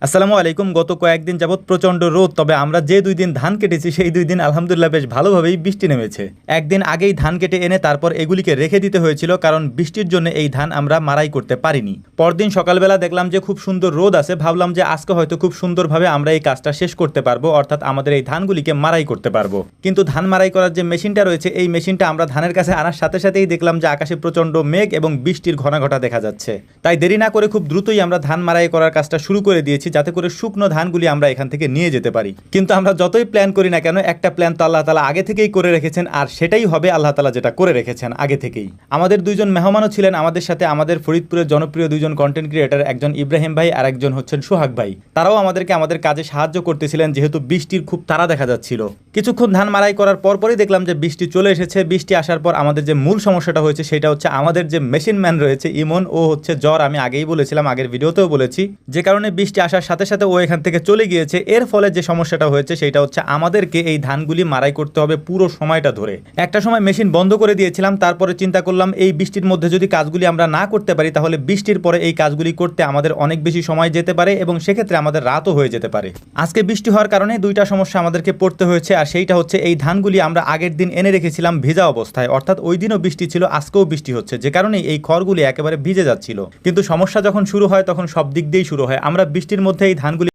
আসসালামু আলাইকুম। গত কয়েকদিন যাবৎ প্রচণ্ড রোদ, তবে আমরা যে 2 দিন ধান কেটেছি সেই 2 দিন আলহামদুলিল্লাহ বেশ ভালোভাবেই বৃষ্টি নেমেছে। একদিন আগেই ধান কেটে এনে তারপর এগুলিকে রেখে দিতে হয়েছিল, কারণ বৃষ্টির জন্য এই ধান আমরা মারাই করতে পারিনি। পরদিন সকালবেলা দেখলাম যে খুব সুন্দর রোদ আছে, ভাবলাম যে আজকে হয়তো খুব সুন্দরভাবে আমরা এই কাজটা শেষ করতে পারবো, অর্থাৎ আমাদের এই ধানগুলিকে মারাই করতে পারবো। কিন্তু ধান মারাই করার যে মেশিনটা রয়েছে, এই মেশিনটা আমরা ধানের কাছে আনার সাথে সাথেই দেখলাম যে আকাশে প্রচণ্ড মেঘ এবং বৃষ্টির ঘটা দেখা যাচ্ছে। তাই দেরি না করে খুব দ্রুতই আমরা ধান মারাই করার কাজটা শুরু করে দিয়েছি, যাতে করে শুকনো ধানগুলি আমরা এখান থেকে নিয়ে যেতে পারি। কিন্তু আমরা যতই প্ল্যান করি না কেন, একটা প্ল্যান তো আল্লাহ তাআলা আগে থেকেই করে রেখেছেন, আর সেটাই হবে আল্লাহ তাআলা যেটা করে রেখেছেন আগে থেকেই। আমাদের দুইজন মেহমানও ছিলেন আমাদের সাথে, আমাদের ফরিদপুরের জনপ্রিয় দুইজন কন্টেন্ট ক্রিয়েটার, একজন ইব্রাহিম ভাই আর একজন হচ্ছেন সোহাগ ভাই। তারাও আমাদেরকে আমাদের কাজে সাহায্য করতেছিলেন, যেহেতু বৃষ্টির খুব তাড়া দেখা যাচ্ছিল। কিছুক্ষণ ধান মারাই করার পরপরই দেখলাম যে বৃষ্টি চলে এসেছে। বৃষ্টি আসার পর আমাদের যে মূল সমস্যাটা হয়েছে সেটা হচ্ছে আমাদের যে মেশিন ম্যান রয়েছে ইমন, ও হচ্ছে জ্বর। আমি আগেই বলেছিলাম, আগের ভিডিওতেও বলেছি, যে কারণে বৃষ্টি আসার সাথে সাথে ও এখান থেকে চলে গিয়েছে। এর ফলে যে সমস্যাটা হয়েছে সেটা হচ্ছে আমাদেরকে এই ধানগুলি মারাই করতে হবে পুরো সময়টা ধরে। একটা সময় মেশিন বন্ধ করে দিয়েছিলাম, তারপরে চিন্তা করলাম এই বৃষ্টির মধ্যে যদি কাজগুলি আমরা না করতে পারি, তাহলে বৃষ্টির পরে এই কাজগুলি করতে আমাদের অনেক বেশি সময় যেতে পারে এবং সেক্ষেত্রে আমাদের রাতও হয়ে যেতে পারে। আজকে বৃষ্টি হওয়ার কারণে দুইটা সমস্যা আমাদেরকে পড়তে হয়েছে, আর সেইটা হচ্ছে এই ধানগুলি আমরা আগের দিন এনে রেখেছিলাম ভিজা অবস্থায়, অর্থাৎ ওই দিনও বৃষ্টি ছিল, আজকেও বৃষ্টি হচ্ছে, যে কারণে এই খড়গুলি একেবারে ভিজে যাচ্ছিল। কিন্তু সমস্যা যখন শুরু হয় তখন সব দিক দিয়েই শুরু হয়। আমরা বৃষ্টির মধ্যে এই ধানগুলি